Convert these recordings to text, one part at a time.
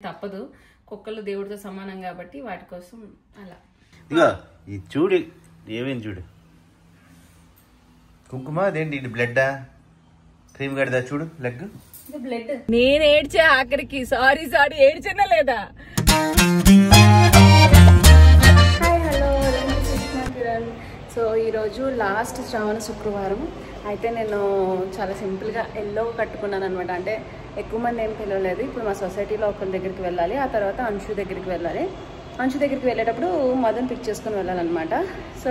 తప్పదు, కుక్కలు దేవుడితో సమానం కాబట్టి వాటి కోసం అలా. ఇదిగో ఇది చూడు, ఏమేమి చూడు, కుంకుమ అదేంటి, ఇది బ్లడ్ క్రీమ్ గడ్డా చూడు, లెగ్ బ్లడ్. నేను ఏడ్చే ఆఖరికి, సారీ ఏడ్చనా లేదా? Hi hello, Kiran. సో ఈరోజు లాస్ట్ శ్రావణ శుక్రవారం అయితే నేను చాలా సింపుల్గా ఎల్లో కట్టుకున్నాను అనమాట. అంటే ఎక్కువ మంది ఏం పిలవలేదు. ఇప్పుడు మా సొసైటీలో ఒకరి దగ్గరికి వెళ్ళాలి, ఆ తర్వాత అంశు దగ్గరికి వెళ్ళాలి. అంశు దగ్గరికి వెళ్ళేటప్పుడు మదన్ పిక్ చేసుకొని వెళ్ళాలన్నమాట. సో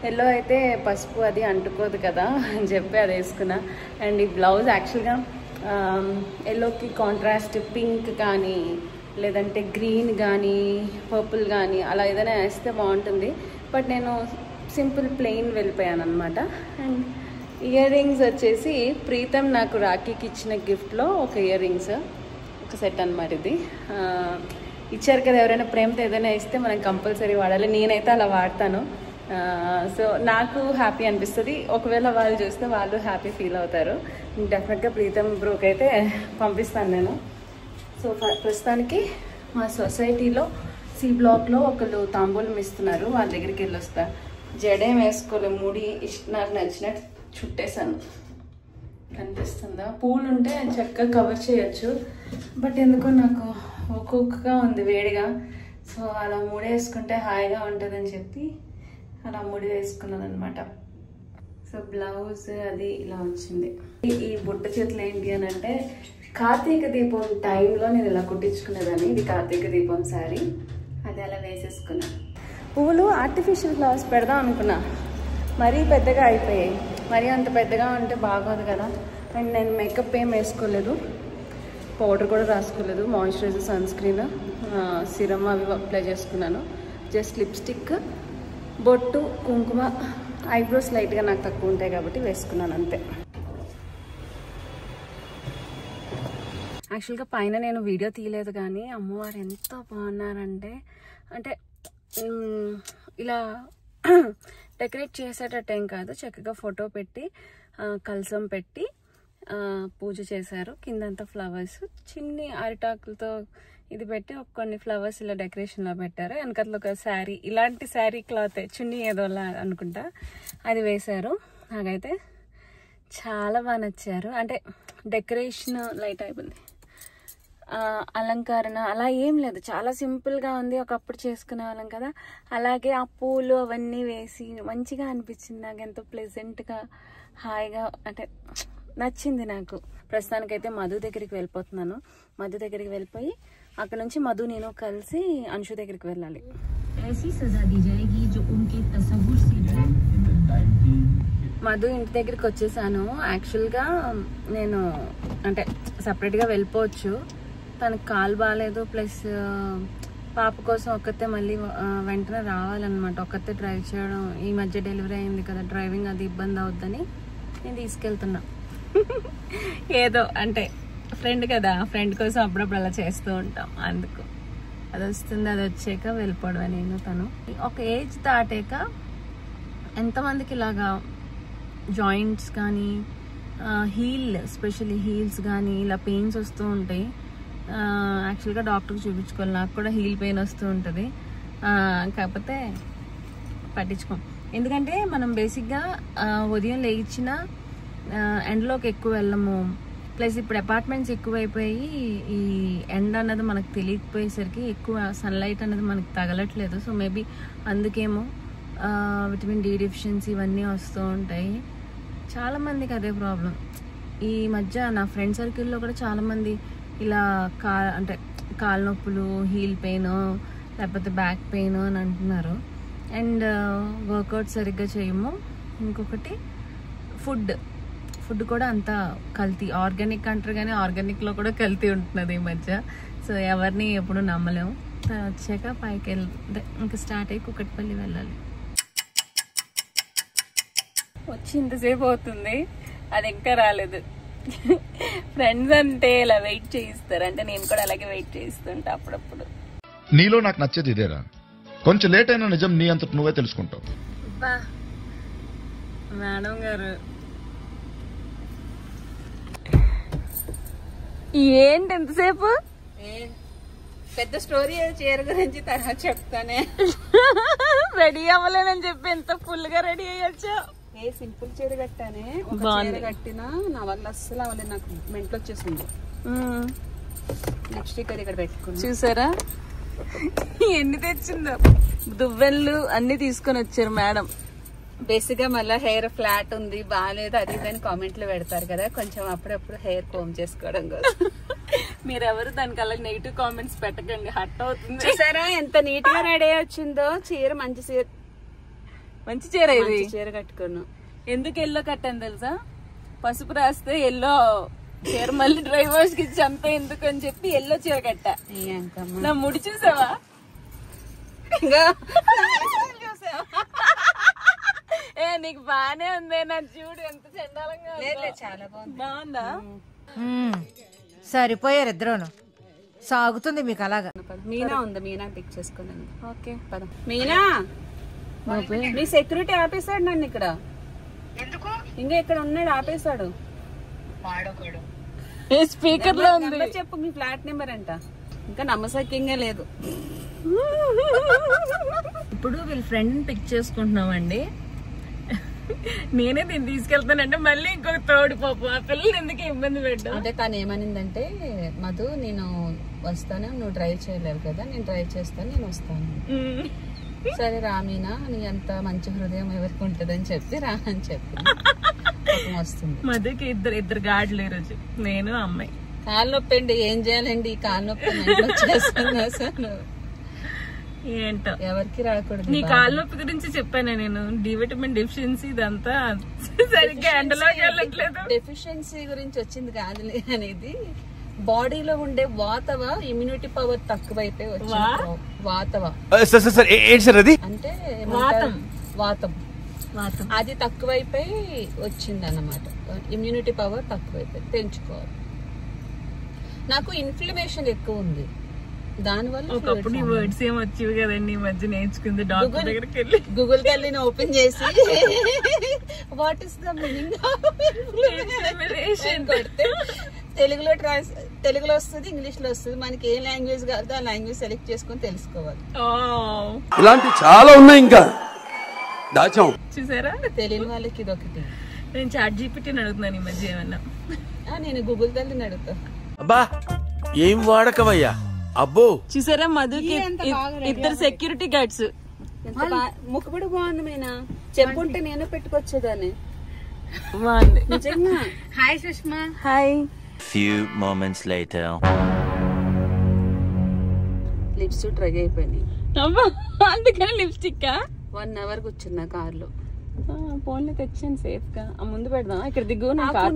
ఎల్లో అయితే పసుపు అది అంటుకోదు కదా అని చెప్పి అది వేసుకున్నా. అండ్ ఈ బ్లౌజ్ యాక్చువల్గా ఎల్లోకి కాంట్రాస్ట్ పింక్ కానీ లేదంటే గ్రీన్ కానీ పర్పుల్ కానీ అలా ఏదైనా వేస్తే బాగుంటుంది. బట్ నేను సింపుల్ ప్లెయిన్ వెళ్ళిపోయాను అనమాట. అండ్ ఇయర్ రింగ్స్ వచ్చేసి ప్రీతం నాకు రాఖీకి ఇచ్చిన గిఫ్ట్లో ఒక ఇయర్ రింగ్స్, ఒక సెట్ అనమాట. ఇది ఇచ్చారు కదా, ఎవరైనా ప్రేమతో ఏదైనా ఇస్తే మనం కంపల్సరీ వాడాలి. నేనైతే అలా వాడతాను. సో నాకు హ్యాపీ అనిపిస్తుంది. ఒకవేళ వాళ్ళు చూస్తే వాళ్ళు హ్యాపీ ఫీల్ అవుతారు. డెఫినెట్గా ప్రీతం బ్రోకి అయితే పంపిస్తాను నేను. సో ప్రస్తుతానికి మా సొసైటీలో సి బ్లాక్లో ఒకళ్ళు తాంబూలం ఇస్తున్నారు, వాళ్ళ దగ్గరికి వెళ్ళి వస్తా. జడేం వేసుకోలే, ముడి నాకు నచ్చినట్టు చుట్టేసాను. కనిపిస్తుందా? పూలు ఉంటే చక్కగా కవర్ చేయొచ్చు, బట్ ఎందుకో నాకు ఒక్కొక్కగా ఉంది వేడిగా. సో అలా ముడి వేసుకుంటే హాయిగా ఉంటుందని చెప్పి అలా ముడి వేసుకున్నాను అనమాట. సో బ్లౌజ్ అది ఇలా వచ్చింది. ఈ బుట్ట చేతులు ఏంటి అని అంటే, కార్తీక దీపం టైంలో నేను ఇలా కుట్టించుకునేదాన్ని. ఇది కార్తీక దీపం శారీ, అది అలా వేసేసుకున్నా. పువ్వులు ఆర్టిఫిషియల్ ఫ్లవర్స్ పెడదాం అనుకున్నా, మరీ పెద్దగా అయిపోయాయి. మరీ అంత పెద్దగా ఉంటే బాగోదు కదా. అండ్ నేను మేకప్ ఏం వేసుకోలేదు, పౌడర్ కూడా రాసుకోలేదు. మాయిశ్చరైజర్, సన్ స్క్రీన్, సిరమ్ అవి అప్లై చేసుకున్నాను. జస్ట్ లిప్స్టిక్, బొట్టు, కుంకుమ, ఐబ్రోస్ లైట్గా నాకు తక్కువ ఉంటాయి కాబట్టి వేసుకున్నాను అంతే. యాక్చువల్గా పైన నేను వీడియో తీయలేదు కానీ అమ్మవారు ఎంత బాగున్నారంటే, అంటే ఇలా డెకరేట్ చేసేటట్టు ఏం కాదు, చక్కగా ఫోటో పెట్టి కలసం పెట్టి పూజ చేశారు. కిందంతా ఫ్లవర్స్, చిన్ని అరిటాకులతో ఇది పెట్టి కొన్ని ఫ్లవర్స్ ఇలా డెకరేషన్లో పెట్టారు. వెనకట్లో ఒక శారీ, ఇలాంటి శారీ క్లాత్ చున్నీ ఏదోలా అనుకుంటా, అది వేశారు. నాకైతే చాలా బాగా నచ్చారు. అంటే డెకరేషన్ లైట్ అయిపోయింది, అలంకరణ అలా ఏం లేదు, చాలా సింపుల్గా ఉంది. ఒకప్పుడు చేసుకునే వాళ్ళం కదా, అలాగే ఆ పూలు అవన్నీ వేసి మంచిగా అనిపించింది నాకు. ఎంతో ప్లెజెంట్గా, హాయిగా, అంటే నచ్చింది నాకు. ప్రస్తుతానికైతే మధు దగ్గరికి వెళ్ళిపోతున్నాను. మధు దగ్గరికి వెళ్ళిపోయి అక్కడ నుంచి మధు నేను కలిసి అంశు దగ్గరికి వెళ్ళాలి. మధు ఇంటి దగ్గరికి వచ్చేసాను. యాక్చువల్గా నేను అంటే సపరేట్గా వెళ్ళిపోవచ్చు, తనకు కాలు బాగాలేదు, ప్లస్ పాప కోసం ఒక్కతే మళ్ళీ వెంటనే రావాలన్నమాట. ఒక్కతే డ్రైవ్ చేయడం, ఈ మధ్య డెలివరీ అయింది కదా, డ్రైవింగ్ అది ఇబ్బంది అవుద్దని నేను తీసుకెళ్తున్నా. ఏదో అంటే ఫ్రెండ్ కదా, ఫ్రెండ్ కోసం అప్పుడప్పుడు అలా చేస్తూ ఉంటాం, అందుకు అది వస్తుంది. అది వచ్చాక వెళ్ళిపోవడం. నేను తను ఒక ఏజ్ దాటాక ఎంతమందికి ఇలాగా జాయింట్స్ కానీ ఎస్పెషల్లీ హీల్స్ కానీ ఇలా పెయిన్స్ వస్తూ ఉంటాయి. యాక్చువల్గా డాక్టర్కి చూపించుకోవాలి, నాకు కూడా హీల్ పెయిన్ వస్తూ ఉంటుంది. కాకపోతే పట్టించుకోం, ఎందుకంటే మనం బేసిక్గా ఉదయం లేచిన ఎండలోకి ఎక్కువ వెళ్ళము. ప్లస్ ఇప్పుడు అపార్ట్మెంట్స్ ఎక్కువైపోయి ఈ ఎండ అన్నది మనకు తెలియకపోయేసరికి ఎక్కువ సన్లైట్ అనేది మనకు తగలట్లేదు. సో మేబీ అందుకేమో విటమిన్ డి డెఫిషియన్సీ ఇవన్నీ వస్తూ ఉంటాయి. చాలామందికి అదే ప్రాబ్లం. ఈ మధ్య నా ఫ్రెండ్ సర్కిల్లో కూడా చాలామంది ఇలా అంటే కాళ్ళ నొప్పులు, హీల్ పెయిన్, లేకపోతే బ్యాక్ పెయిన్ అని అంటున్నారు. అండ్ వర్కౌట్ సరిగ్గా చేయము. ఇంకొకటి ఫుడ్ కూడా అంతా కల్తీ. ఆర్గానిక్ అంటారు కానీ ఆర్గానిక్లో కూడా కల్తీ ఉంటున్నది ఈ మధ్య. సో ఎవరిని ఎప్పుడు నమ్మలేము. వచ్చాక పైకి ఇంకా స్టార్ట్ అయ్యి కుకట్పల్లి వెళ్ళాలి. వచ్చి ఇంతసేపు అవుతుంది, అది ఇంకా రాలేదు. ఫ్రెండ్స్ అంటే ఇలా వెయిట్ చేయిస్తారు, అంటే నేను కూడా అలాగే వెయిట్ చేయిస్తుంటా అప్పుడప్పుడు. నీలో నాకు నచ్చేది ఇదేరా, కొంచెం లేట్ అయినా నిజం నీ అంతట నువ్వే తెలుసుకుంటావు. మేడం గారు ఏంటి ఎంతసేపు? పెద్ద స్టోరీ చీర గురించి తర్వాత చెప్తానే. రెడీ అవ్వలేనని చెప్పి ఎంత ఫుల్ గా రెడీ అయ్యొచ్చు. ఏ సింపుల్ చీర కట్టానే, ఒక చీర కట్టినా నా వల్ల అస్సలు అవ్వలేదు, నాకు మెంట్లో వచ్చేసింది. లిప్స్టిక్ అది ఇక్కడ పెట్టుకుని చూసారా ఎన్ని తెచ్చిందో, దువ్వెళ్ళు అన్ని తీసుకొని వచ్చారు మేడం. బేసిక్ గా మళ్ళీ హెయిర్ ఫ్లాట్ ఉంది బాగాలేదు అది ఇదని కామెంట్లు పెడతారు కదా, కొంచెం అప్పుడప్పుడు హెయిర్ కోమ్ చేసుకోవడం కోసం. మీరెవరు దానికి అలా నెగిటివ్ కామెంట్స్ పెట్టకండి, హట్ అవుతుంది. చూసారా ఎంత నీట్ గా రెడీ వచ్చిందో చీర. మంచి చీర ఇది. చీర కట్టుకున్నాను. ఎందుకు ఎల్లో కట్టాను తెలుసా? పసుపు రాస్తే ఎల్లో చీర మళ్ళీ డ్రైవర్స్ కి ఇచ్చి అంతా ఎందుకు అని చెప్పి ఎల్లో చీర కట్టా. నా ముడి చూసావా? ఏ నీకు బానే ఉంది, నా చూడు ఎంత చండాలంగా. చాలా బాగుందా? సరిపోయారు ఇద్దరును, సాగుతుంది మీకు అలాగా. మీనా ఉంది, మీనా పిక్ చేసుకున్నాను. ఓకే పద. మీనా మీ సెక్యూరిటీ ఆపేశాడు నన్ను ఇక్కడ. ఇంకా ఇక్కడ ఉన్నాడు, ఆపేశాడు. స్పీకర్ లో ఉంది. చెప్పు మీ ఫ్లాట్ నెంబర్ అంట. ఇంకా నమ్మసక్యంగా లేదు. ఇప్పుడు వీళ్ళ ఫ్రెండ్ పిక్ చేసుకుంటున్నామండి. నేనే దీన్ని తీసుకెళ్తానంటే మళ్ళీ ఇంకొక తోడు పాపం, ఆ పిల్లలు ఎందుకు ఇబ్బంది పెట్టావు? అంటే తను ఏమనిందంటే, మధు నేను వస్తాను, నువ్వు డ్రైవ్ చేయలేవు కదా, నేను డ్రైవ్ చేస్తాను, నేను వస్తాను. సరే రామీనా, నీ అంత మంచి హృదయం ఎవరికి ఉంటదని చెప్పి రా అని చెప్పి వస్తుంది. మధ్యకి ఇద్దరు గాడ్లు ఈరోజు, నేను అమ్మాయి. కాలు నొప్పి అండి, ఏం చేయాలండి ఈ కాలు నొప్పి? ఏంటో ఎవరికి రాకూడదు. నీ కాలు నొప్పి గురించి చెప్పాను నేను, డి విటమిన్ డెఫిషియన్సీ, ఇదంతా సరిగ్గా ఎండలోకి వెళ్ళట్లేదు. డెఫిషియన్సీ గురించి వచ్చింది కాదు అనేది, బాడీలో ఉండే వాతవ ఇమ్యూనిటీ పవర్ తక్కువైపోయి వచ్చింది. వాతవ అంటే వాతం అది తక్కువైపోయి వచ్చింది అన్నమాట. ఇమ్యూనిటీ పవర్ తక్కువైపోయి పెంచుకోవాలి. నాకు ఇన్ఫ్లమేషన్ ఎక్కువ ఉంది, దానివల్ల ఒకప్పుడు ఈ వర్డ్స్ ఏం వచ్చేవి కదండి, ఈ మధ్య నేర్చుకుంది డాక్టర్ దగ్గరికి వెళ్ళి. గూగుల్ కి వెళ్ళి ఓపెన్ చేసి వాట్ ఇస్ ద మీనింగ్ కొడితే తెలుగులో వస్తుంది, ఇంగ్లీష్ లో వస్తుంది. మనకి ఏ లాంగ్వేజ్ కావాలో ఆ లాంగ్వేజ్ సెలెక్ట్ చేసుకుని తెలుసుకోవాలి. ఇలాంటి చాలా ఉన్నాయి ఇంకా దాచాం. చూసారా, తెలియని వాళ్ళకి ఇది ఒకటి. నేను చాట్ జీపీటీని అడుగుతున్నాను ఈ మధ్య ఏమన్నా. నేను గూగుల్ తల్లిని అడుగుతా. అబ్బా ఏం వాడకవయ్యా అబ్బో. చూసారా, మధుకి ఇద్దరు సెక్యూరిటీ గార్డ్స్. ముక్కుబడి బాగుంది మీనా, చెప్పుంటే నేను పెట్టుకొచ్చేదాన్ని. బాగుంది నిజంగా. Hi Sushma. Hi. Few moments later. Lips dry అయిపోయినాయి. అందుకని లిప్స్టిక్ 1 hour కూర్చున్నా కార్లో. ఫోన్లో తెచ్చాను సేఫ్ గా. ముందు పెడదాం, ఇక్కడ దిగు.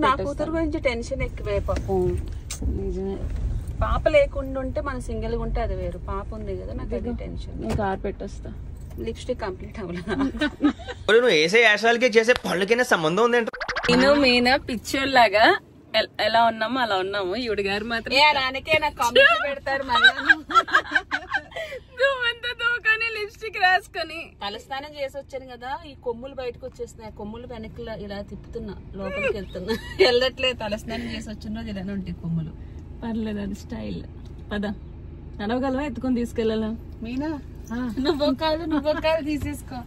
నా కూతురు గురించి టెన్షన్ ఎక్కువే పాపం. నిజమే, పాప లేకుండా ఉంటే మన సింగిల్ గా ఉంటే అది వేరు, పాప ఉంది కదా నాకు అది టెన్షన్. నేను కార్ పెట్టొస్తా. లిప్స్టిక్ కంప్లీట్ అవ్వలేదు. నువ్వు వేసే యాశాలకి చేసే పళ్ళకైనా సంబంధం ఉంది. నేను మీనా పిచ్చోళ్ళలాగా ఎలా ఉన్నామో అలా ఉన్నాము. ఈవిడ గారు మాత్రం రానికే నాకు కామెంట్ పెడతారు. మళ్ళీ లిప్స్టిక్ రాసుకొని తలస్నానం చేసి వచ్చాను కదా, ఈ కొమ్ములు బయటకు వచ్చేస్తున్నాయి. కొమ్ములు వెనక్కి ఇలా తిప్పుతున్నా, లోపలికి వెళ్తున్నా. వెళ్ళట్లేదు, తలస్నానం చేసి వచ్చిన రోజు ఇలానే ఉంటాయి కొమ్ములు. పర్లేదు, అది స్టైల్. పద, నడవగలవా? ఎత్తుకొని తీసుకెళ్ళాలా? మీనా నువ్వు కాదు తీసేసుకో.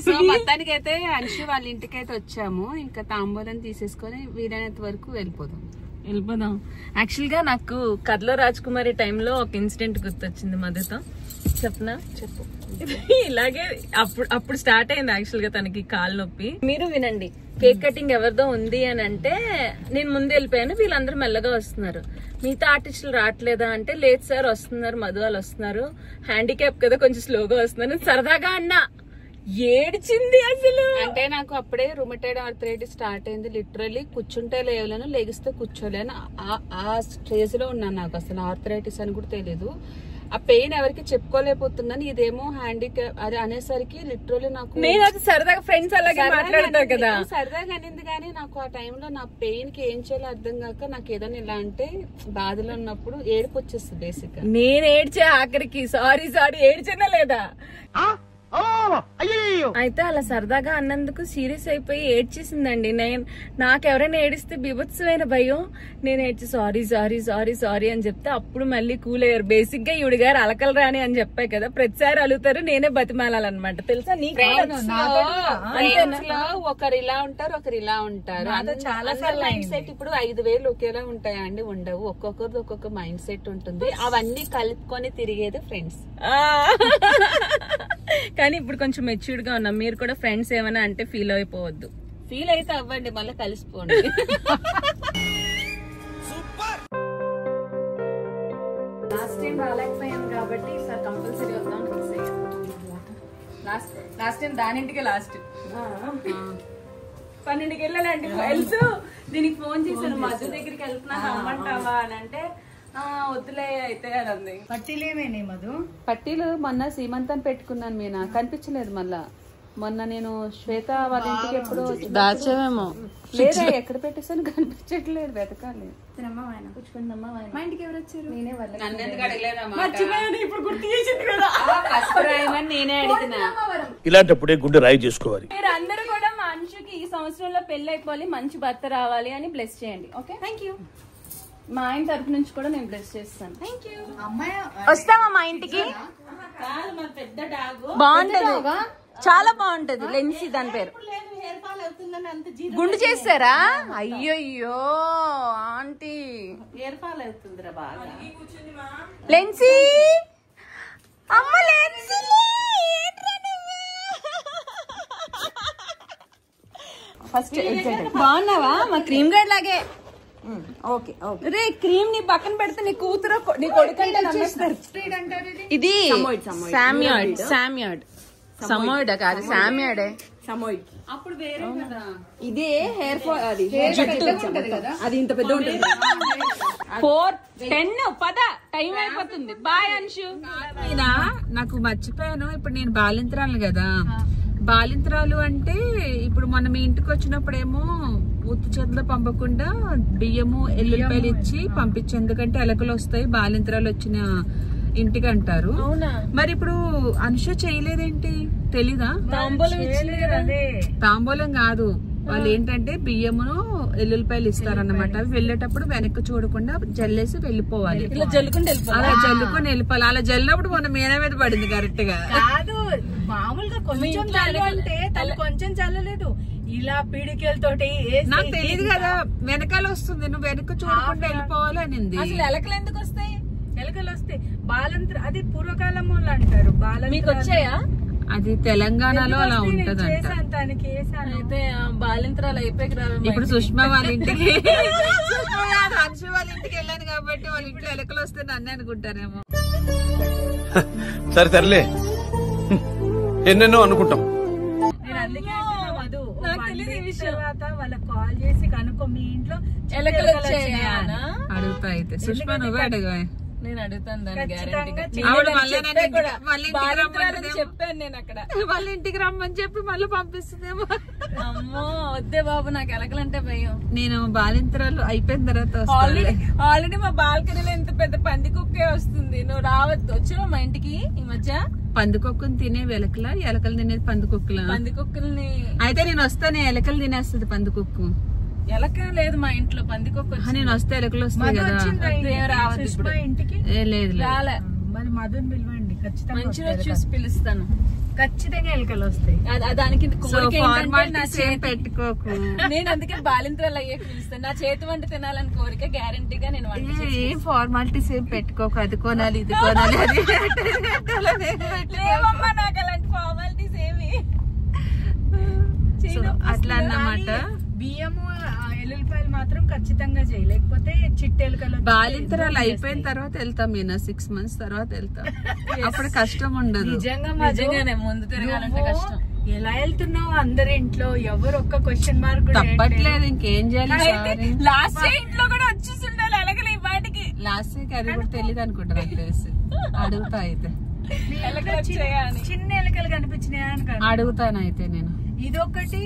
సో మొత్తానికి అయితే అన్షి వాళ్ళ ఇంటికి అయితే వచ్చాము. ఇంకా తాంబూలం తీసేసుకొని వీలైనంత వరకు వెళ్ళిపోదాం. యాక్చువల్ గా నాకు కథలో రాజ్ కుమారి టైంలో ఒక ఇన్సిడెంట్ గుర్తొచ్చింది మధుతో. చెప్పనా? చెప్పు. ఇలాగే అప్పుడు స్టార్ట్ అయింది యాక్చువల్ గా తనకి కాలు నొప్పి. మీరు వినండి, కేక్ కటింగ్ ఎవరిదో ఉంది అని అంటే నేను ముందు వెళ్ళిపోయాను, వీళ్ళందరూ మెల్లగా వస్తున్నారు. మిగతా ఆర్టిస్టులు రావట్లేదా అంటే లేదు సార్ వస్తున్నారు, మధు వాళ్ళు వస్తున్నారు, హ్యాండిక్యాప్ కదా కొంచెం స్లోగా వస్తున్నారు సరదాగా అన్నా. ఏడ్చింది అసలు. అంటే నాకు అప్పుడే రుమటైడ్ ఆర్థరైటిస్ స్టార్ట్ అయింది. లిటరల్లీ కూర్చుంటే లేవలేను, లెగిస్తే కూర్చోలేను, ఆ స్టేజ్ లో ఉన్నాను. నాకు అసలు ఆర్థరైటిస్ అని కూడా తెలియదు. ఆ పెయిన్ ఎవరికి చెప్పుకోలేకపోతున్నాను. ఇదేమో హ్యాండిక్యాప్ అది అనేసరికి లిటరల్లీ నాకు సరదాగా ఫ్రెండ్స్ అలాగే మాట్లాడతారు కదా, సరదాగా అనింది. కానీ నాకు ఆ టైంలో నా పెయిన్ కి ఏం చేయాలో అర్థం కాక నాకు ఏదైనా ఇలా అంటే బాధలో ఉన్నప్పుడు ఏడుపు వచ్చేస్తుంది బేసిక్ గా. నేను ఏడ్చే ఆఖరికి సారీ ఏడ్చనా లేదా అయితే అలా సరదాగా అన్నందుకు సీరియస్ అయిపోయి ఏడ్చేసిందండి. నాకు ఎవరైనా ఏడిస్తే బీభత్సమైన భయం. నేను ఏడ్చి సారీ సారీ సారీ సారీ అని చెప్తే అప్పుడు మళ్ళీ కూల్ అయ్యారు. బేసిక్ గా ఈవిడ గారు అలకలు రాని అని చెప్పాయి కదా, ప్రతిసారి అలుగుతారు, నేనే బతిమాలాలన్నమాట. తెలుసా నీకు? ఒకరు ఇలా ఉంటారు, ఒకరు ఇలా ఉంటారు. చాలా మైండ్ సెట్ ఇప్పుడు 5,000 ఒకేలా ఉంటాయా అండి? ఉండవు. ఒక్కొక్కరిది ఒక్కొక్క మైండ్ సెట్ ఉంటుంది. అవన్నీ కలుపుకొని తిరిగేది ఫ్రెండ్స్. కానీ ఇప్పుడు కొంచెం మెచ్యూర్డ్ గా ఉన్నాం. మీరు కూడా ఫ్రెండ్స్ ఏమైనా అంటే ఫీల్ అయిపోవద్దు. ఫీల్ అయితే అవ్వండి, మళ్ళీ కలిసిపోండి. లాస్ట్ టైం రాలేకపోయాను కాబట్టి ఈసారి కంపల్సరీ వద్దాం ఫిక్స్ అయ్యాను. లాస్ట్ టైం దానింటికే లాస్ట్ 12కి వెళ్ళాలండి. తెలుసు, దీనికి ఫోన్ చేశాను, మధు దగ్గరికి వెళ్తున్నా రమ్మంటావా అని అంటే వద్దులే అయితే అని అంది. పట్టీలేమేనే మధు? పట్టీలు మొన్న సీమంతాన్ని పెట్టుకున్నాను. మీనా కనిపించలేదు. మళ్ళా మొన్న నేను శ్వేత వాళ్ళ ఇంటికి ఎప్పుడు దాచేమేమో లేదా ఎక్కడ పెట్టేసాను కనిపించట్లేదు, వెతకాలి. మా ఇంటికి ఎవరు వచ్చారు? ఇప్పుడు గుర్తు చేసింది కదా, నేనే అడిగినా. ఇలాంటప్పుడే గుండె రాయి చేసుకోవాలి. మీరు అందరూ కూడా మా అంశుకి ఈ సంవత్సరంలో పెళ్లి అయిపోవాలి, మంచి భర్త రావాలి అని బ్లెస్ చేయండి. Okay, thank you. మా ఆయన తరపు నుంచి కూడా నేను బ్లెస్ చేస్తాను. Thank you. వస్తావా మా ఇంటికి? పెద్ద డాగ్ బాగుంటది, చాలా బాగుంటది. లెన్సీ దాని పేరు. గుండు చేస్తారా? అయ్యో ఆంటీ, హెయిర్ ఫాల్ అవుతుందిరా బాగా. లెన్సీ, అమ్మ లెన్సీ, ఫస్ట్ బాగున్నావా? మా క్రీమ్ గైడ్ లాగే. Okay okay. రే క్రీమ్ నీ పక్కన పెడితే నీ కూతురు నీ కొడుకంటే నమ్మేస్తారు. ఇది సామ్యాడ్. సమోయిడ్ కాదు, సామ్యాడే. అప్పుడు వేరే కదా. ఇదే హెయిర్ ఫాల్, అది అది ఇంత పెద్ద ఉంటుంది. 4:10 పద, టైం అయిపోతుంది. బాయ్ అంశు. నాకు మర్చిపోయాను, ఇప్పుడు నేను బాలింతరాలు కదా. బాలింతరాలు అంటే ఇప్పుడు మనం మీ ఇంటికి వచ్చినప్పుడేమో ఉత్తి చేతిలో పంపకుండా బియ్యము ఎల్లుల్లిపాయలు ఇచ్చి పంపించి, ఎందుకంటే ఎలకలు వస్తాయి బాలింతరాలు వచ్చిన ఇంటికి అంటారు. మరి ఇప్పుడు అనుష చేయలేదేంటి? తెలీదా? తాంబూలం కాదు, వాళ్ళు ఏంటంటే బియ్యమును ఎల్లుల్లిపాయలు ఇస్తారన్నమాట. అవి వెళ్ళేటప్పుడు వెనక్కి చూడకుండా జల్లేసి వెళ్ళిపోవాలి. ఇలా జల్లుకుంటే అలా జల్లుకొని వెళ్ళిపోవాలి. అలా జల్లినప్పుడు మన మీన మీద పడింది కరెక్ట్ గా. కాదు, మామూలుగా కొంచెం చల్లు అంటే తను కొంచెం చల్లలేదు, ఇలా పీడికలతోటి. నాకు తెలియదు కదా, వెనకాల వస్తుంది, నువ్వు వెనక చూడకుండా వెళ్ళిపోవాలి అనింది. అసలు ఎలకలు ఎందుకు వస్తాయి? ఎలకలు వస్తాయి. బాలంత్ర అది పూర్వకాలం వాళ్ళు అంటారు. మీకు వచ్చాయా? అది తెలంగాణలో అలా ఉంటది అంట. అయితే బాలింతరాలు అయిపోయి రావు. ఇప్పుడు సుష్మా వాళ్ళ ఇంటికి అంశు వాళ్ళ ఇంటికి వెళ్ళాను కాబట్టి వాళ్ళ ఇంట్లో ఎలకలు వస్తే నన్ను అనుకుంటారేమో. సరే తరలే, ఎన్నెన్నో అనుకుంటాం. తర్వాత వాళ్ళకి కాల్ చేసి కనుక్కో, మీ ఇంట్లో ఎలకలు వచ్చాయా అడుగుతా. అయితే సుష్మా నువ్వే అడుగు. నేను అడుగుతాను దాన్ని గ్యారెంటీగా. చెప్పాను నేను అక్కడ, వాళ్ళ ఇంటికి రమ్మని చెప్పి మళ్ళీ పంపిస్తుందేమో. అమ్మో వద్దే బాబు, నాకు ఎలకలంటే భయం. నేను బాలింతరాలు అయిపోయిన తర్వాత ఆల్రెడీ మా బాల్కనీలో ఎంత పెద్ద పంది కుక్కే వస్తుంది. నువ్వు రావద్దు. వచ్చావా మా ఇంటికి ఈ మధ్య? పందికొక్కుని తినే ఎలకల, ఎలకలు తినేది పందికొక్కుల. పందికొక్కుల్ని అయితే నేను వస్తానే ఎలకలు తినేస్తుంది పందికొక్కు. ఎలక లేదు మా ఇంట్లో, పందికొక్కు. నేను వస్తే ఎలకలు వస్తాయి కదా. ఇంటికి లేదు రాలే. మరి మధుని పిలవండి, ఖచ్చితంగా మంచి రోజు చూసి పిలుస్తాను. ఖచ్చితంగా ఎలకలు వస్తాయి. దానికి పెట్టుకోకు. నేను అందుకే బాలింతరాలు అయ్యే పిలుస్తాను. నా చేతి వంట తినాలని కోరిక, గ్యారంటీగా నేను వంట. ఏం ఫార్మాలిటీస్ ఏం పెట్టుకోకు, అది కొనాలి ఇది కొనాలి అది. లేవమ్మా, నాకు అలాంటి ఫార్మాలిటీస్ ఏమి అట్లా అన్నమాట. బియ్యము ఎల్లుల్లిపాయలు మాత్రం ఖచ్చితంగా చేయి, లేకపోతే చిట్టెలుకలు. బాలింతరాలు అయిపోయిన తర్వాత వెళ్తాం మీనా, 6 months తర్వాత వెళ్తాం. అప్పుడు కష్టం ఉండదు. నిజంగానే ముందు తిరగాలంటే కష్టం. ఎలా వెళ్తున్నావు అందరి ఇంట్లో? ఎవరు ఒక్క క్వశ్చన్ మార్క్ తప్పట్లేదు, ఇంకేం చేయాలి. లాస్ట్ ఇంట్లో కూడా వచ్చేసి ఉండాలి ఎలకలు ఈ పాటికి. లాస్ట్ వీక్ అది కూడా తెలియదు అనుకుంటా, నాకు తెలిసి. అడుగుతా అయితే. చిన్న ఎలకలు కనిపించినాయా అని అడుగుతాను అయితే నేను. ఇదొకటి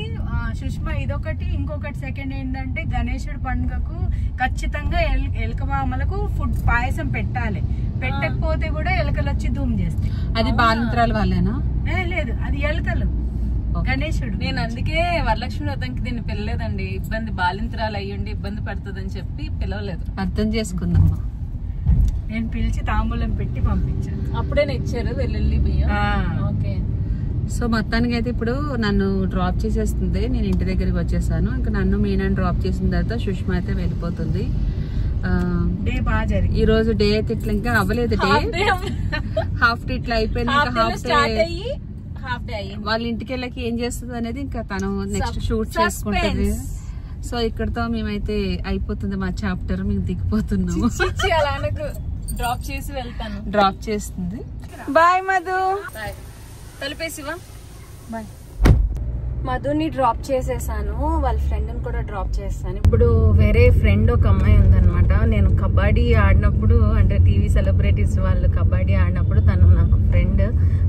సుష్మా, ఇదొకటి. ఇంకొకటి సెకండ్ ఏంటంటే గణేశుడి పండుగకు ఖచ్చితంగా ఎలక మామలకు ఫుడ్ పాయసం పెట్టాలి. పెట్టకపోతే కూడా ఎలకలు వచ్చి ధూమ్ చేస్తాయి. అది బాలింత్రాల వాళ్ళేనా? లేదు, అది ఎలకలు. గణేశుడు. నేను అందుకే వరలక్ష్మి వ్రతంకి దీన్ని పిలవలేదండి. ఇబ్బంది బాలింత్రాలు అయ్యండి ఇబ్బంది పడుతుందని చెప్పి పిలవలేదు. అర్థం చేసుకుందామా. నేను పిలిచి తాంబూలం పెట్టి పంపించాను. అప్పుడే ఇచ్చారు వెల్లుల్లి బియ్యం. ఓకే. సో మొత్తానికి అయితే ఇప్పుడు నన్ను డ్రాప్ చేసేస్తుంది. నేను ఇంటి దగ్గరికి వచ్చేసాను. ఇంకా నన్ను మీనాన్ని డ్రాప్ చేసిన తర్వాత సుష్మా అయితే వెళ్ళిపోతుంది. డే బాగా జరిగింది. ఈ రోజు డే అయితే ఇట్లా ఇంకా అవ్వలేదు. డే హాఫ్ డే ఇట్లా అయిపోయింది. హాఫ్ డే వాళ్ళ ఇంటికి వెళ్ళకి ఏం చేస్తుంది అనేది ఇంకా తను నెక్స్ట్ షూట్ చేసుకుంటుంది. సో ఇక్కడతో మేమైతే అయిపోతుంది మా చాప్టర్. మేము దిగిపోతున్నాము. డ్రాప్ చేసి వెళ్తాను. డ్రాప్ చేస్తుంది. బాయ్ మధు. తలిపేసివా. బాయ్. మధుని డ్రాప్ చేసేసాను. వాళ్ళ ఫ్రెండ్ ని కూడా డ్రాప్ చేస్తాను. ఇప్పుడు వేరే ఫ్రెండ్ ఒక అమ్మాయి ఉందన్నమాట. నేను కబడ్డీ ఆడినప్పుడు అంటే టీవీ సెలబ్రిటీస్ వాళ్ళు కబడ్డీ ఆడినప్పుడు తను నాకు ఫ్రెండ్,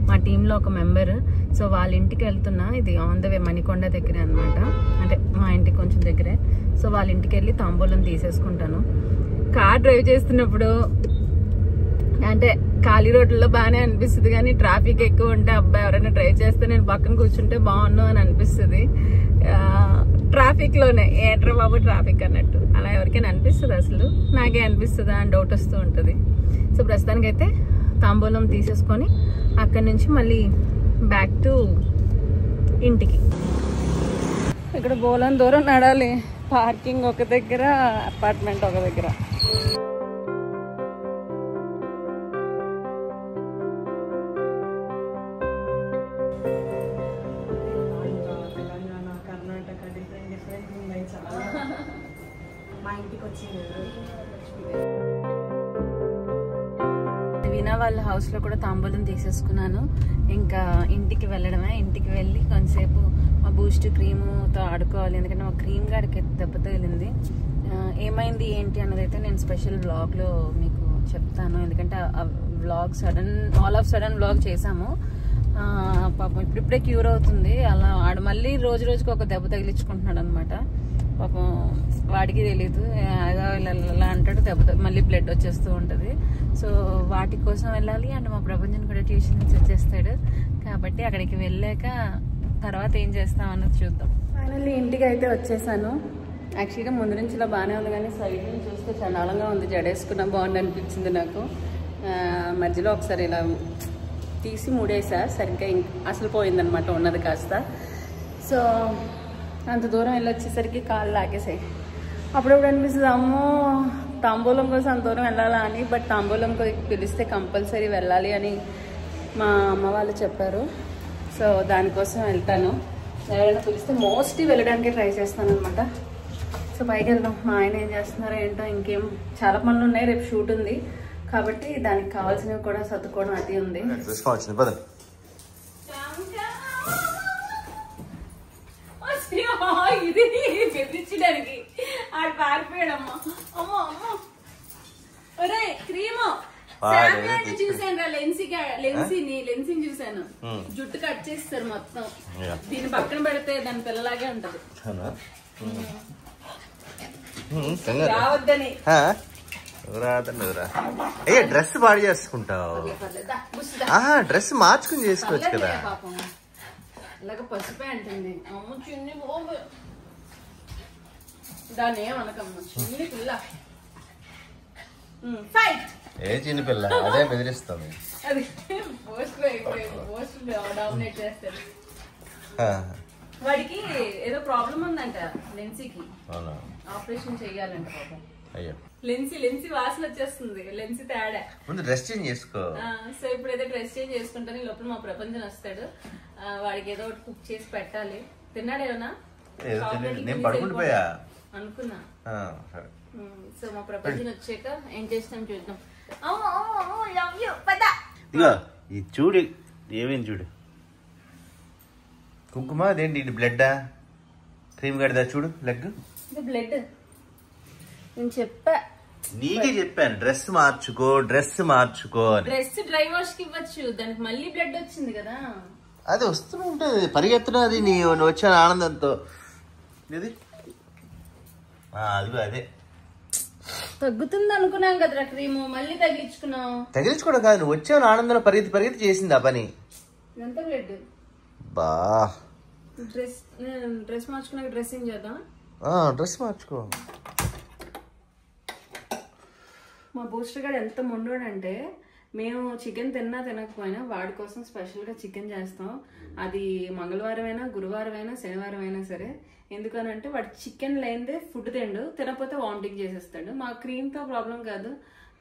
మా టీంలో ఒక మెంబర్. సో వాళ్ళ ఇంటికి వెళ్తున్నా. ఇది ఆన్ ద వే మణికొండ దగ్గరే అనమాట. అంటే మా ఇంటికి కొంచెం దగ్గరే. సో వాళ్ళ ఇంటికి వెళ్ళి తాంబూలం తీసేసుకుంటాను. కార్ డ్రైవ్ చేస్తున్నప్పుడు అంటే ఖాళీ రోడ్లలో బాగానే అనిపిస్తుంది, కానీ ట్రాఫిక్ ఎక్కువ ఉంటే అబ్బాయి ఎవరైనా డ్రైవ్ చేస్తే నేను పక్కన కూర్చుంటే బాగున్నాను అని అనిపిస్తుంది. ట్రాఫిక్ లోనే ఏంట్రా బాబు ట్రాఫిక్ అన్నట్టు అలా ఎవరికైనా అనిపిస్తుంది. అసలు నాకే అనిపిస్తుందా అని డౌట్ వస్తూ ఉంటుంది. సో ప్రస్తుతానికైతే తాంబూలం తీసేసుకొని అక్కడి నుంచి మళ్ళీ బ్యాక్ టు ఇంటికి. ఇక్కడ బోలం దూరం నడాలి. పార్కింగ్ ఒక దగ్గర, అపార్ట్మెంట్ ఒక దగ్గర. వీణా వాళ్ళ హౌస్ లో కూడా తాంబూలం తీసేసుకున్నాను. ఇంకా ఇంటికి వెళ్ళడమే. ఇంటికి వెళ్ళి కొంతసేపు మా బూస్ట్ క్రీమ్తో ఆడుకోవాలి. ఎందుకంటే మా క్రీమ్ గాడికి దెబ్బ తగిలింది. ఏమైంది ఏంటి అన్నది అయితే నేను స్పెషల్ వ్లాగ్ లో మీకు చెప్తాను. ఎందుకంటే ఆ vlog all of sudden vlog చేసాము. పాపం ఇప్పుడిప్పుడే క్యూర్ అవుతుంది. అలా ఆడు మళ్ళీ రోజు రోజుకి ఒక దెబ్బ తగిలించుకుంటున్నాడు అనమాట. పాపం వాడికి తెలీదు. ఇలా అంటాడు, దెబ్బ మళ్ళీ బ్లడ్ వచ్చేస్తూ ఉంటుంది. సో వాటి కోసం వెళ్ళాలి. అండ్ మా ప్రపంచం కూడా ట్యూషన్ నుంచి వచ్చేస్తాడు. కాబట్టి అక్కడికి వెళ్ళాక తర్వాత ఏం చేస్తాం అన్నది చూద్దాం. ఫైనల్లీ ఇంటికి అయితే వచ్చేసాను. యాక్చువల్గా ముందు నుంచి ఇలా బాగానే ఉంది, కానీ సైడ్ నుంచి చూస్తే చండాలంగా ఉంది. జడేసుకున్నా బాగుంది అనిపించింది నాకు. మధ్యలో ఒకసారి ఇలా తీసి ముడేసా, సరిగ్గా అసలు పోయిందనమాట ఉన్నది కాస్త. సో అంత దూరం వెళ్ళొచ్చేసరికి కాళ్ళు లాగేసాయి. అప్పుడప్పుడు అనిపిస్తుంది అమ్మో తాంబూలం కోసం అంత దూరం వెళ్ళాలా అని. బట్ తాంబూలం పిలిస్తే కంపల్సరీ వెళ్ళాలి అని మా అమ్మ వాళ్ళు చెప్పారు. సో దానికోసం వెళ్తాను. ఎవరైనా పిలిస్తే మోస్ట్లీ వెళ్ళడానికి ట్రై చేస్తాను అనమాట. సో పైకి వెళ్దాం. మా ఆయన ఏం చేస్తున్నారో ఏంటో. ఇంకేం చాలా పనులు ఉన్నాయి. రేపు షూట్ ఉంది కాబట్టి దానికి కావాల్సినవి కూడా సర్దుకోవడం అది ఉంది. ఇది బెదిరించడానికి ఆడు పారిపోయాడమ్మా. అమ్మో అమ్మో ఒరే క్రీము చూసాను. లెన్సీని చూసాను. జుట్టు కట్ చేస్తారు మొత్తం. దీన్ని పక్కన పెడితే దాని పిల్లలాగే ఉంటది. రావద్దని డ్రెస్ బాడీ చేసుకుంటావు. డ్రెస్ మార్చుకుని చేసుకోవచ్చు కదా. ఇలాగ పసిపే అంటుంది. అమ్మ చిన్ని బాబు దాన్ని ఏమనకమ్మ చిన్ని పిల్ల. ఏ చిన్న పిల్ల అదే బెదిరిస్తుంది. అది పోస్ట్ డామినేట్ చేస్తారు. వాడికి ఏదో ప్రాబ్లం ఉందంట లెన్సీకి. ఆపరేషన్ చెయ్యాలంట పాపం. అయ్యో లెన్సీ వాసన వచ్చేస్తుంది. లెన్సీ తేడా. ముందు డ్రెస్ చేంజ్ చేసుకో. సో ఇప్పుడైతే డ్రెస్ చేంజ్ చేసుకుంటాను. లోపల మా ప్రపంచం వస్తాడు. వాడికి ఏదో ఒకటి కుక్ చేసి పెట్టాలి. తిన్నాడేమన్నా? నేను పడుకుంటుపోయా అనుకున్నా. సో మా ప్రపంచం వచ్చాక ఏం చేస్తాం చూద్దాం. ఇదిగో ఇది చూడు. ఏమేం చూడు. కుంకుమ అదేంటి? ఇది బ్లడ్డా? క్రీమ్ గడిదా చూడు లెగ్. ఇది బ్లడ్. నేను చెప్పా, నీకే చెప్పాను డ్రెస్ మార్చుకో అని. డ్రెస్ డ్రై వాష్ కి ఇవ్వచ్చు. దానికి మళ్ళీ బ్లడ్ వచ్చింది కదా. అది వస్తూనే ఉంటుంది పరిగెత్తున. అది నీ వచ్చాను ఆనందంతో. ఇది అదిగో అదే తగ్గుతుంది అనుకున్నాం కదరా క్రీము, మళ్ళీ తగ్గించుకున్నాం. తగిలించుకోవడం కాదు, నువ్వు వచ్చావు ఆనందంలో పరిగెత్తి చేసింది ఆ పని. ఎంత బ్లడ్ బా డ్రెస్ మార్చుకున్నాక డ్రెస్సింగ్ చేద్దాం. డ్రెస్ మార్చుకో. మా బూస్టర్ గారు ఎంత మొండోడంటే మేము చికెన్ తినకపోయినా వాడి కోసం స్పెషల్గా చికెన్ చేస్తాం. అది మంగళవారం అయినా, గురువారం అయినా, శనివారం అయినా సరే. ఎందుకనంటే వాడు చికెన్ లేనిదే ఫుడ్ తినకపోతే వామిటింగ్ చేసేస్తాడు. మా క్రీమ్తో ప్రాబ్లం కాదు,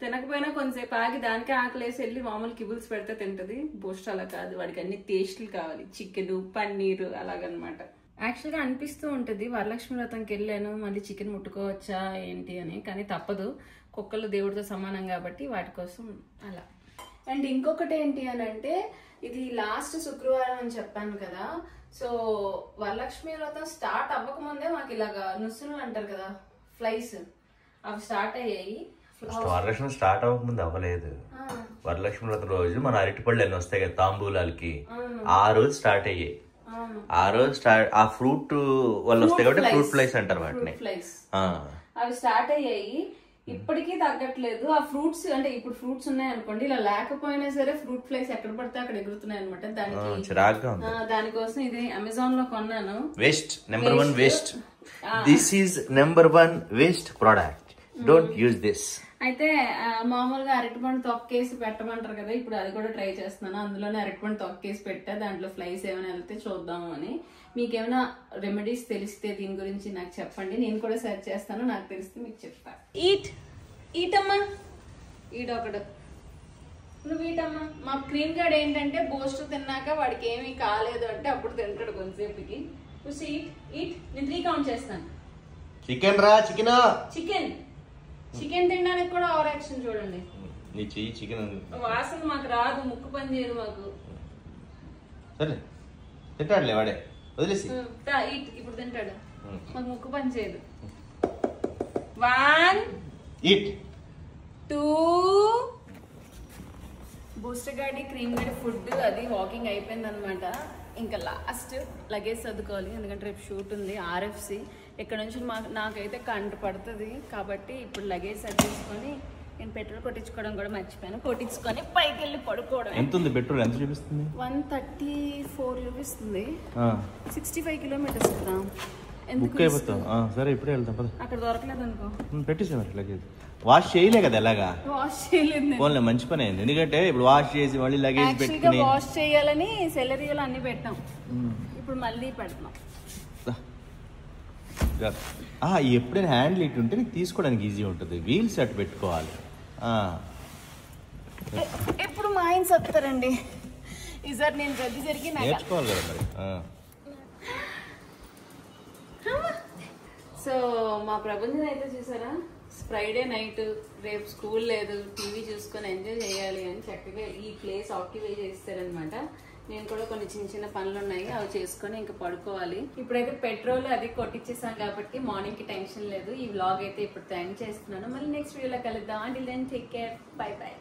తినకపోయినా కొంతసేపు ఆగి దానికే ఆకలేసి వెళ్ళి మామూలు కిబుల్స్ పెడితే తింటది. బూస్టర్ అలా కాదు, వాడికి అన్ని టేస్ట్లు కావాలి, చికెన్, పన్నీరు అలాగనమాట. యాక్చువల్గా అనిపిస్తూ ఉంటుంది వరలక్ష్మి వ్రతంకి వెళ్ళాను మళ్ళీ చికెన్ ముట్టుకోవచ్చా ఏంటి అని, కానీ తప్పదు, కుక్కలు దేవుడితో సమానం కాబట్టి వాటి కోసం అలా. అండ్ ఇంకొకటి ఏంటి అని అంటే ఇది లాస్ట్ శుక్రవారం అని చెప్పాను కదా. సో వరలక్ష్మి వ్రతం స్టార్ట్ అవ్వకముందే మాకు ఇలాగా నుసులు అంటారు కదా, ఫ్లైస్, అవి స్టార్ట్ అయ్యాయి. వరలక్ష్మి స్టార్ట్ అవ్వకముందు అవ్వలేదు. వరలక్ష్మి వ్రతం రోజు మన అరటిపళ్ళు ఎన్ని వస్తాయి కదా తాంబూలాలకి, ఆ రోజు స్టార్ట్ అయ్యాయి. ఆ రోజు ఆ ఫ్రూట్ వాళ్ళు వస్తాయి కాబట్టి ఫ్రూట్ ఫ్లైస్ అంటారు వాటిని. అవి స్టార్ట్ అయ్యాయి, ఇప్పటికీ తగ్గట్లేదు. ఆ ఫ్రూట్స్ అంటే ఇప్పుడు ఫ్రూట్స్ ఉన్నాయి అనుకోండి, ఇలా లేకపోయినా సరే ఫ్రూట్ ఫ్లైస్ ఎక్కడ పడితే అక్కడ ఎగురుతున్నాయి అనమాట. దానికోసం ఇది అమెజాన్ లో కొన్నాను. Waste number 1 waste. This is number 1 waste product. Don't use this. అయితే మామూలుగా అరటిపండు తొక్కేసి పెట్టమంటారు కదా, ఇప్పుడు అది కూడా ట్రై చేస్తున్నాను. అందులోనే అరటిపండు తొక్కేసి పెట్టా, దాంట్లో ఫ్లైస్ ఏమైనా వెళ్తే చూద్దాము అని. మీకేమైనా రెమెడీస్ తెలిస్తే దీని గురించి నాకు చెప్పండి, నేను కూడా సెర్చ్ చేస్తాను, నాకు తెలిస్తే మీకు చెప్తా. ఈటమ్మా ఈడొకడు, నువ్వు ఈటమ్మా. మా క్రీమ్ గార్డ్ ఏంటంటే బూస్టర్ తిన్నాక వాడికి ఏమీ కాలేదు అంటే అప్పుడు తింటాడు కొంతసేపుకి. ఈట్ నేను 3 కౌంట్ చేస్తాను. చికెన్ రా, చికెన్ తినడానికి కూడా ఓవర్ యాక్షన్ చూడండి. నీ చెయ్యి చికెన్ వాసన మాకు రాదు, ముక్కు పని చేయదు మాకు. సరే తింటాడులే వాడే, వదిలేసి. ఇప్పుడు తింటాడు, మాకు ముక్కు పని చేయదు. 1 2 బూస్టర్ గాడి క్రీమ్ గాడి ఫుడ్ అది వాకింగ్ అయిపోయింది అనమాట. ఇంకా లాస్ట్ లగేజ్ సర్దుకోవాలి, ఎందుకంటే రేపు షూట్ ఉంది RFC. ఇక్కడ నుంచి నాకైతే కంట పడుతుంది కాబట్టి ఇప్పుడు లగేజ్ సర్దేసుకొని నేను పెట్రోల్ కొట్టించుకోవడం కూడా మర్చిపోయాను. కొట్టించుకొని పైకి వెళ్ళి పడుకోవడం. ఎంత ఉంది పెట్రోల్? ఎంత చూపిస్తుంది? 134 చూపిస్తుంది. 65 కిలోమీటర్స్ కదా. బుక్ అయిపోతాం. సరే ఇప్పుడే వెళ్తాం పద. అక్కడ దొరకలేదు అనుకో, పెట్టేసా మరి లగేజ్. వాష్ చేయలే కదా ఎలాగా? వాష్ చేయలేదు. పోన్లే మంచి పని అయింది, ఎందుకంటే ఇప్పుడు వాష్ చేసి మళ్ళీ లగేజ్ పెట్టుకుని వాష్ చేయాలని సెలరీలు అన్ని పెట్టాం, ఇప్పుడు మళ్ళీ పెడతాం. ఎప్పుడైనా హ్యాండిల్ ఇటు ఉంటే నీకు తీసుకోవడానికి ఈజీ ఉంటుంది, వీల్స్ అటు పెట్టుకోవాలి. ఎప్పుడు మా ఆయన చెప్తారండి, ఈసారి నేను రద్దు జరిగి నేర్చుకోవాలి కదా మరి. సో మా ప్రపంచం అయితే చూసారా, ఫ్రైడే నైట్ రేపు స్కూల్ లేదు, టీవీ చూసుకొని ఎంజాయ్ చేయాలి అని చక్కగా ఈ ప్లేస్ ఆక్యుపై చేస్తారనమాట. నేను కూడా కొన్ని చిన్న పనులు ఉన్నాయి, అవి చేసుకొని ఇంకా పడుకోవాలి. ఇప్పుడైతే పెట్రోల్ అది కొట్టించేసాం కాబట్టి మార్నింగ్ కి టెన్షన్ లేదు. ఈ వ్లాగ్ అయితే ఇప్పుడు ఎండ్ చేస్తున్నాను, మళ్ళీ నెక్స్ట్ వీడియోలో కలుద్దాం. Until then take care, bye by.